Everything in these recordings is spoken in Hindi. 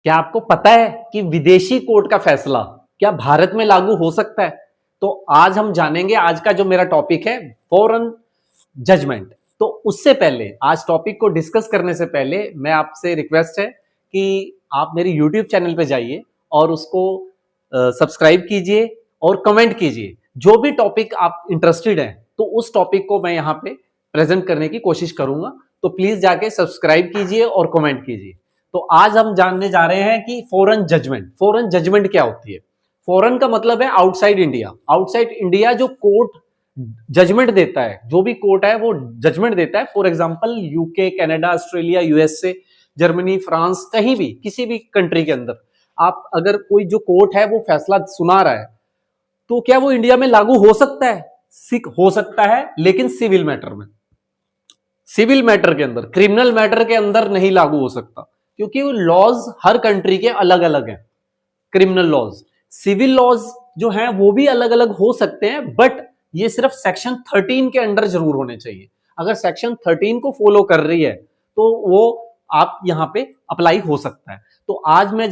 क्या आपको पता है कि विदेशी कोर्ट का फैसला क्या भारत में लागू हो सकता है? तो आज हम जानेंगे। आज का जो मेरा टॉपिक है फॉरेन जजमेंट। तो उससे पहले, आज टॉपिक को डिस्कस करने से पहले मैं आपसे रिक्वेस्ट है कि आप मेरे यूट्यूब चैनल पे जाइए और उसको सब्सक्राइब कीजिए और कमेंट कीजिए। जो भी टॉपिक आप इंटरेस्टेड हैं तो उस टॉपिक को मैं यहाँ पे प्रेजेंट करने की कोशिश करूंगा। तो प्लीज जाके सब्सक्राइब कीजिए और कमेंट कीजिए। तो आज हम जानने जा रहे हैं कि फॉरेन जजमेंट, फॉरेन जजमेंट क्या होती है। फॉरेन का मतलब है आउटसाइड इंडिया। आउटसाइड इंडिया जो कोर्ट जजमेंट देता है, जो भी कोर्ट है वो जजमेंट देता है। For example UK, Canada, Australia, USA, Germany, France, कहीं भी किसी भी कंट्री के अंदर आप अगर कोई जो कोर्ट है वो फैसला सुना रहा है तो क्या वो इंडिया में लागू हो सकता है? हो सकता है, लेकिन सिविल मैटर में, सिविल मैटर के अंदर, क्रिमिनल मैटर के अंदर नहीं लागू हो सकता, क्योंकि वो लॉज हर कंट्री के अलग अलग हैं। क्रिमिनल लॉज, सिविल लॉज जो हैं वो भी अलग अलग हो सकते हैं, बट ये सिर्फ सेक्शन 13 के अंडर जरूर होने चाहिए। अगर सेक्शन 13 को फॉलो कर रही है तो वो आप यहां पे अप्लाई हो सकता है। तो आज मैं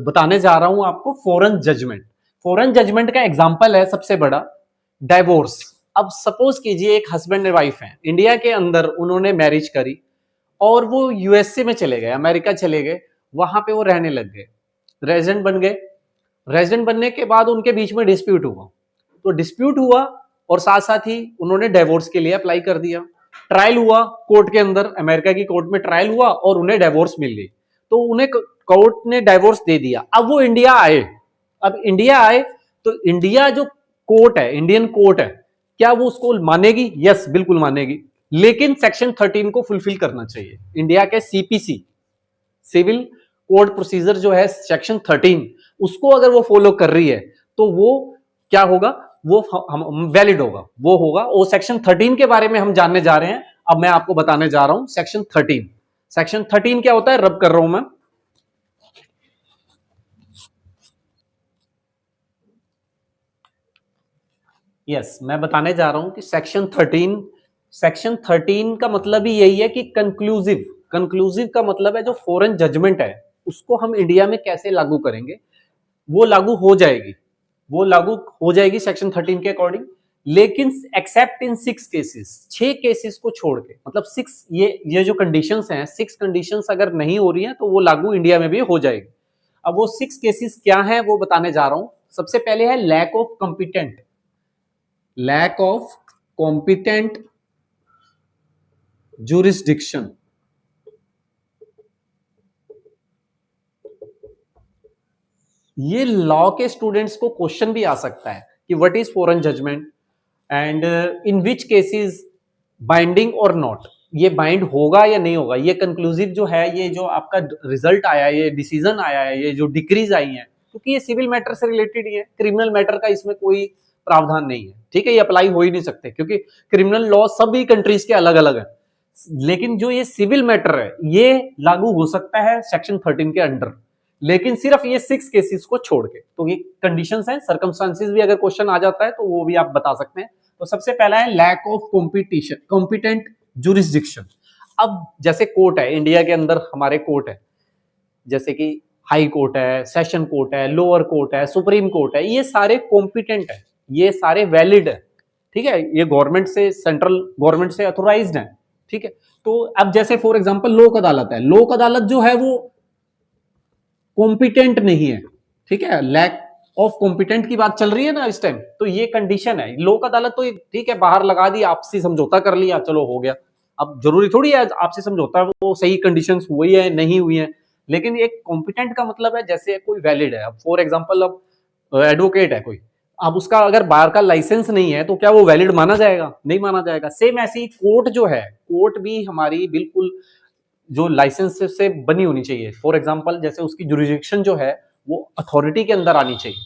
बताने जा रहा हूं आपको फॉरेन जजमेंट। फॉरेन जजमेंट का एग्जांपल है सबसे बड़ा डाइवोर्स। अब सपोज कीजिए एक हस्बैंड एंड वाइफ है, इंडिया के अंदर उन्होंने मैरिज करी और वो यूएसए में चले गए, अमेरिका चले गए, वहां पे वो रहने लग गए, रेजिडेंट बन गए। रेजिडेंट बनने के बाद उनके बीच में डिस्प्यूट हुआ, तो डिस्प्यूट हुआ और साथ साथ ही उन्होंने डिवोर्स के लिए अप्लाई कर दिया। ट्रायल हुआ कोर्ट के अंदर, अमेरिका की कोर्ट में ट्रायल हुआ और उन्हें डिवोर्स मिल गई, तो उन्हें कोर्ट ने डिवोर्स दे दिया। अब वो इंडिया आए, अब इंडिया आए तो इंडिया जो कोर्ट है, इंडियन कोर्ट है, क्या वो उसको मानेगी? यस, बिल्कुल मानेगी, लेकिन सेक्शन 13 को फुलफिल करना चाहिए। इंडिया के सीपीसी, सिविल कोड प्रोसीजर जो है सेक्शन 13, उसको अगर वो फॉलो कर रही है तो वो क्या होगा? वो वैलिड होगा, वो होगा। वो सेक्शन 13 के बारे में हम जानने जा रहे हैं। अब मैं आपको बताने जा रहा हूं सेक्शन 13। सेक्शन 13 क्या होता है? रब कर रहा हूं मैं। यस, मैं बताने जा रहा हूं कि सेक्शन 13 का मतलब ही यही है कि कंक्लूसिव। कंक्लूसिव का मतलब है जो फॉरेन जजमेंट है उसको हम इंडिया में कैसे लागू करेंगे। वो लागू हो जाएगी, वो लागू हो जाएगी सेक्शन 13 के अकॉर्डिंग, लेकिन एक्सेप्ट इन 6 केसेस, 6 केसेस को छोड़ के, मतलब 6, ये जो कंडीशंस हैं, 6 कंडीशंस अगर नहीं हो रही हैं तो वो लागू इंडिया में भी हो जाएगी। अब वो 6 केसेस क्या हैं वो बताने जा रहा हूं। सबसे पहले है lack of competent, lack of competent jurisdiction. ये लॉ के स्टूडेंट्स को क्वेश्चन भी आ सकता है कि what is foreign judgment and in which cases binding और नॉट, ये बाइंड होगा या नहीं होगा। ये कंक्लूसिव जो है, ये जो आपका रिजल्ट आया है, ये डिसीजन आया है, ये जो डिक्रीज आई है, क्योंकि ये सिविल मैटर से रिलेटेड ही है, क्रिमिनल मैटर का इसमें कोई प्रावधान नहीं है। ठीक है, ये अप्लाई हो ही नहीं सकते क्योंकि क्रिमिनल लॉ सभी कंट्रीज के अलग अलग है, लेकिन जो ये सिविल मैटर है ये लागू हो सकता है सेक्शन 13 के अंडर, लेकिन सिर्फ ये 6 केसेस को छोड़ के। तो ये कंडीशंस हैं, सर्कमस्टांसेस भी अगर क्वेश्चन आ जाता है तो वो भी आप बता सकते हैं। तो सबसे पहला है lack of competition, competent jurisdiction. अब जैसे कोर्ट है इंडिया के अंदर, हमारे कोर्ट है जैसे कि हाई कोर्ट है, सेशन कोर्ट है, लोअर कोर्ट है, सुप्रीम कोर्ट है, ये सारे कॉम्पिटेंट है, ये सारे वैलिड है। ठीक है, ये गवर्नमेंट से, सेंट्रल गवर्नमेंट से ऑथोराइज्ड है। ठीक है, तो अब जैसे फॉर एग्जांपल लोक अदालत है, लोक अदालत जो है वो कॉम्पिटेंट नहीं है। ठीक है, लैक ऑफ कॉम्पिटेंट की बात चल रही है ना इस टाइम, तो ये कंडीशन है। लोक अदालत तो ठीक है, बाहर लगा दी, आपसी समझौता कर लिया, चलो हो गया। अब जरूरी थोड़ी है आपसी समझौता वो सही कंडीशंस हुई है नहीं हुई है, लेकिन एक कॉम्पिटेंट का मतलब है जैसे कोई वैलिड है। अब फॉर एग्जांपल अब एडवोकेट है कोई, अब उसका अगर बाहर का लाइसेंस नहीं है तो क्या वो वैलिड माना जाएगा? नहीं माना जाएगा। सेम ऐसे ही कोर्ट जो है, कोर्ट भी हमारी बिल्कुल जो लाइसेंस से बनी होनी चाहिए। फॉर एग्जांपल जैसे उसकी जुरिडिक्शन जो है वो अथॉरिटी के अंदर आनी चाहिए।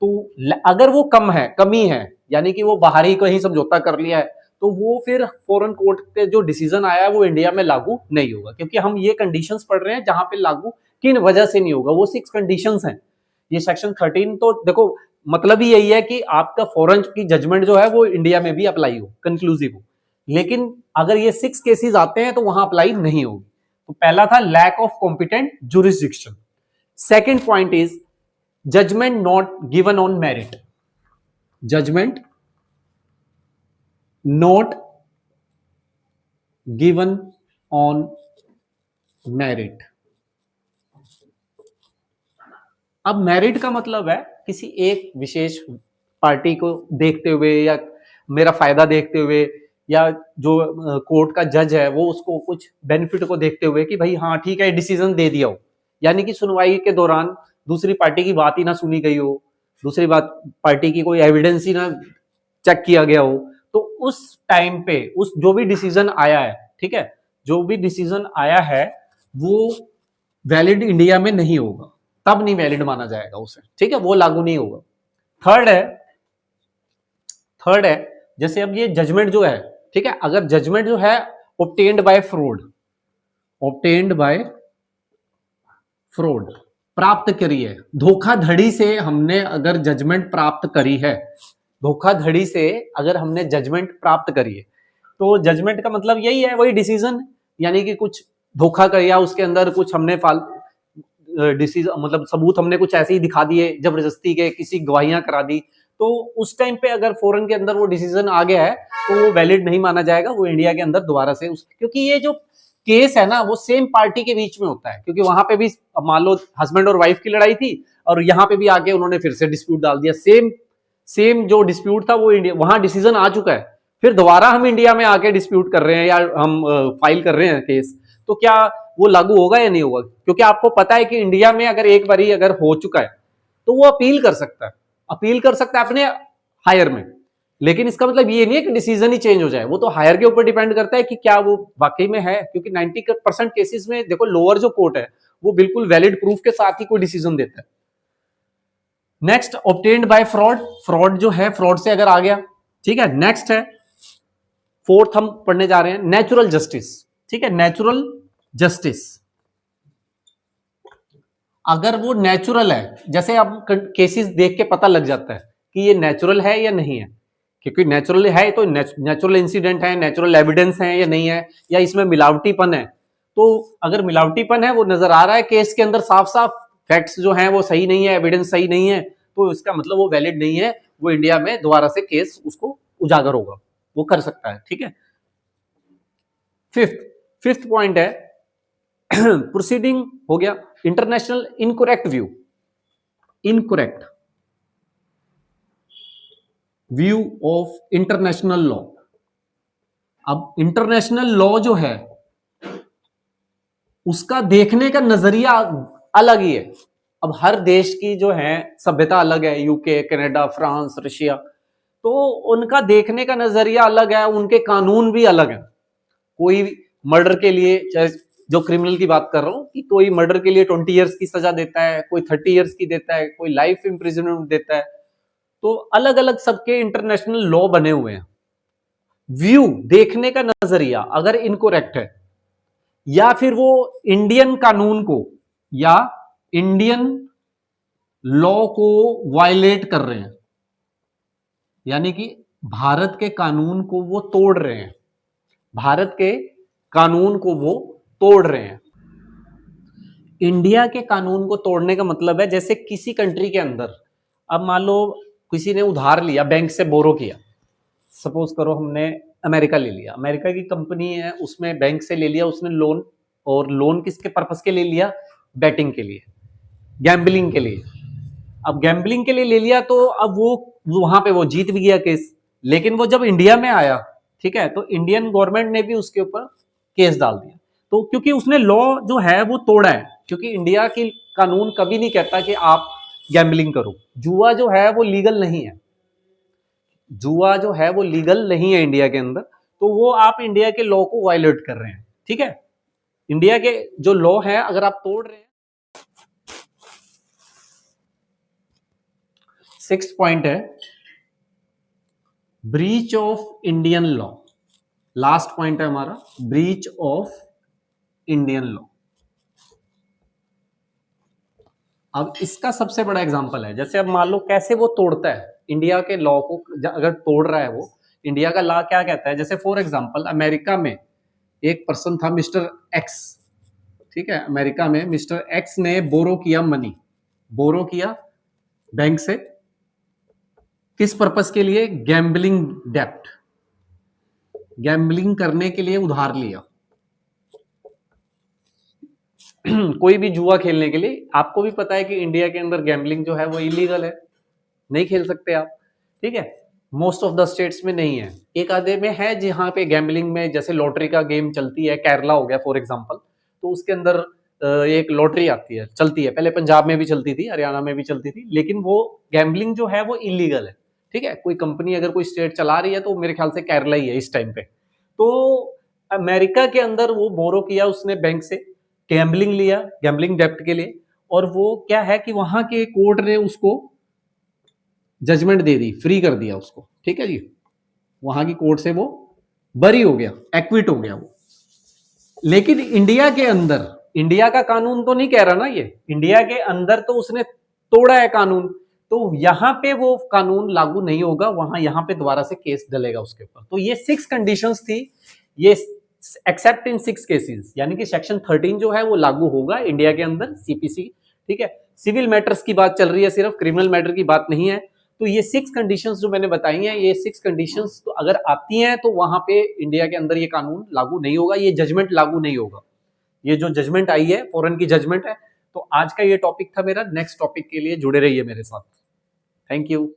तो अगर वो कमी है, यानी कि वो बाहर ही कहीं समझौता कर लिया है, तो वो फिर फॉरेन कोर्ट के जो डिसीजन आया है वो इंडिया में लागू नहीं होगा, क्योंकि हम ये कंडीशंस पढ़ रहे हैं जहां पे लागू किन वजह से नहीं होगा। वो 6 कंडीशंस हैं। ये सेक्शन 13 तो देखो मतलब ही यही है कि आपका फॉरेन की जजमेंट जो है वो इंडिया में भी अप्लाई हो, कंक्लूसिव हो, लेकिन अगर ये 6 केसेस आते हैं तो वहां अप्लाई नहीं होगी। तो पहला था lack of competent jurisdiction. Second point is judgment not given on merit, judgment not given on merit. अब मेरिट का मतलब है किसी एक विशेष पार्टी को देखते हुए या मेरा फायदा देखते हुए या जो कोर्ट का जज है वो उसको कुछ बेनिफिट को देखते हुए कि भाई हाँ ठीक है डिसीजन दे दिया हो, यानी कि सुनवाई के दौरान दूसरी पार्टी की बात ही ना सुनी गई हो, दूसरी बात पार्टी की कोई एविडेंस ही ना चेक किया गया हो, तो उस टाइम पे उस जो भी डिसीजन आया है, ठीक है, जो भी डिसीजन आया है वो वैलिड इंडिया में नहीं होगा, तब नहीं वैलिड माना जाएगा उसे, ठीक है, वो लागू नहीं होगा। थर्ड है जैसे अब ये जजमेंट जो है, ठीक है, अगर जजमेंट जो है obtained by fraud, obtained by fraud, प्राप्त करी है, धोखाधड़ी से हमने अगर जजमेंट प्राप्त करी है, धोखाधड़ी से अगर हमने जजमेंट प्राप्त करी है, तो जजमेंट का मतलब यही है वही डिसीजन, यानी कि कुछ धोखा कर या उसके अंदर कुछ हमने डिसीजन मतलब सबूत हमने कुछ ऐसे ही दिखा दिए जबरदस्ती के, किसी गवाहियां करा दी, तो उस टाइम पे अगर फॉरेन के अंदर वो डिसीजन आ गया है तो वो वैलिड नहीं माना जाएगा, वो इंडिया के अंदर दोबारा से क्योंकि ये जो केस है ना वो सेम पार्टी के बीच में होता है, क्योंकि वहां पे भी मान लो हस्बैंड और वाइफ की लड़ाई थी और यहाँ पे भी आके उन्होंने फिर से डिस्प्यूट डाल दिया, सेम जो डिस्प्यूट था वो इंडिया वहां डिसीजन आ चुका है, फिर दोबारा हम इंडिया में आके डिस्प्यूट कर रहे हैं या हम फाइल कर रहे हैं केस, तो क्या वो लागू होगा या नहीं होगा? क्योंकि आपको पता है कि इंडिया में अगर एक बारी अगर हो चुका है तो वो अपील कर सकता है, अपील कर सकता है अपने हायर में, लेकिन इसका मतलब ये नहीं है कि डिसीजन ही चेंज हो जाए, वो तो हायर के ऊपर डिपेंड करता है कि क्या वो वाकई में है, क्योंकि 90% केसेस में देखो लोअर जो कोर्ट है वो बिल्कुल वैलिड प्रूफ के साथ ही कोई डिसीजन देता है। Next obtained by fraud, fraud जो है फ्रॉड से अगर आ गया, ठीक है। नेक्स्ट है फोर्थ हम पढ़ने जा रहे हैं नेचुरल जस्टिस, ठीक है, नेचुरल जस्टिस, अगर वो नेचुरल है, जैसे अब केसेस देख के पता लग जाता है कि ये नेचुरल है या नहीं है, क्योंकि नेचुरल है तो नेचुरल इंसिडेंट है, नेचुरल एविडेंस है या नहीं है, या इसमें मिलावटीपन है, तो अगर मिलावटीपन है वो नजर आ रहा है केस के अंदर साफ साफ, फैक्ट्स जो हैं वो सही नहीं है, एविडेंस सही नहीं है, तो इसका मतलब वो वैलिड नहीं है, वो इंडिया में दोबारा से केस उसको उजागर होगा, वो कर सकता है, ठीक है। फिफ्थ पॉइंट है प्रोसीडिंग हो गया international incorrect view, incorrect view of international law. अब इंटरनेशनल लॉ जो है उसका देखने का नजरिया अलग ही है, अब हर देश की जो है सभ्यता अलग है, यूके, कनाडा, फ्रांस, रशिया, तो उनका देखने का नजरिया अलग है, उनके कानून भी अलग है। कोई मर्डर के लिए, चाहे जो क्रिमिनल की बात कर रहा हूं, कि कोई मर्डर के लिए 20 इयर्स की सजा देता है, कोई 30 इयर्स की देता है, कोई लाइफ इंप्रिजनमेंट देता है, तो अलग अलग सबके इंटरनेशनल लॉ बने हुए हैं। व्यू देखने का नजरिया अगर इनकरेक्ट है, या फिर वो इंडियन कानून को या इंडियन लॉ को वायलेट कर रहे हैं, यानी कि भारत के कानून को वो तोड़ रहे हैं, भारत के कानून को वो तोड़ रहे हैं। इंडिया के कानून को तोड़ने का मतलब है जैसे किसी कंट्री के अंदर, अब मान लो किसी ने उधार लिया, बैंक से बोरो किया, सपोज करो हमने अमेरिका ले लिया, अमेरिका की कंपनी है, उसमें बैंक से ले लिया उसने लोन, और लोन किसके पर्पस के लिए लिया? बैटिंग के लिए, गैम्बलिंग के लिए। अब गैम्बलिंग के लिए ले लिया तो अब वो वहां पे वो जीत भी गया केस, लेकिन वो जब इंडिया में आया, ठीक है, तो इंडियन गवर्नमेंट ने भी उसके ऊपर केस डाल दिया, तो क्योंकि उसने लॉ जो है वो तोड़ा है, क्योंकि इंडिया की कानून कभी नहीं कहता कि आप गैम्बलिंग करो, जुआ जो है वो लीगल नहीं है, जुआ जो है वो लीगल नहीं है इंडिया के अंदर, तो वो आप इंडिया के लॉ को वायलेट कर रहे हैं, ठीक है, इंडिया के जो लॉ है अगर आप तोड़ रहे हैं। 6th पॉइंट है breach of Indian law, last point है हमारा ब्रीच ऑफ इंडियन लॉ। अब इसका सबसे बड़ा एग्जांपल है, जैसे अब मान लो कैसे वो तोड़ता है इंडिया के लॉ को, अगर तोड़ रहा है वो, इंडिया का लॉ क्या कहता है, जैसे फॉर एग्जांपल अमेरिका में एक पर्सन था मिस्टर एक्स, ठीक है, अमेरिका में मिस्टर एक्स ने बोरो किया मनी, बोरो किया बैंक से, किस पर्पस के लिए? गैम्बलिंग डेप्ट, गैम्बलिंग करने के लिए उधार लिया। कोई भी जुआ खेलने के लिए। आपको भी पता है कि इंडिया के अंदर गैम्बलिंग जो है वो इलीगल है, नहीं खेल सकते आप, ठीक है। मोस्ट ऑफ द स्टेट्स में नहीं है, एक आधे में है जहां पे गैम्बलिंग में, जैसे लॉटरी का गेम चलती है, केरला हो गया फॉर एग्जांपल, तो उसके अंदर एक लॉटरी आती है, चलती है, पहले पंजाब में भी चलती थी, हरियाणा में भी चलती थी, लेकिन वो गैम्बलिंग जो है वो इलीगल है, ठीक है। कोई कंपनी अगर कोई स्टेट चला रही है तो मेरे ख्याल से केरला ही है इस टाइम पे। तो अमेरिका के अंदर वो बोरो किया उसने बैंक से, गैम्बलिंग लिया, गैम्बलिंग डेप्ट के लिए, और वो क्या है कि वहां के कोर्ट ने उसको जजमेंट दे दी, फ्री कर दिया उसको, ठीक है जी, वहां की कोर्ट से वो बरी हो गया, एक्विट हो गया वो। लेकिन इंडिया के अंदर, इंडिया का कानून तो नहीं कह रहा ना ये, इंडिया के अंदर तो उसने तोड़ा है कानून, तो यहां पे वो कानून लागू नहीं होगा, वहां यहां पे दोबारा से केस डलेगा उसके ऊपर। तो ये 6 कंडीशंस थी, ये एक्सेप्ट इन 6 केसेस, यानी कि सेक्शन 13 जो है वो लागू होगा इंडिया के अंदर, सीपीसी, ठीक है। सिविल मैटर्स की बात चल रही है, सिर्फ क्रिमिनल मैटर की बात नहीं है। तो ये 6 कंडीशंस जो मैंने बताई हैं, ये 6 कंडीशंस तो अगर आती हैं तो वहां पे इंडिया के अंदर ये कानून लागू नहीं होगा, ये जजमेंट लागू नहीं होगा। ये जो जजमेंट आई है, फॉरेन की जजमेंट है। तो आज का ये टॉपिक था मेरा, नेक्स्ट टॉपिक के लिए जुड़े रहिए मेरे साथ। Thank you.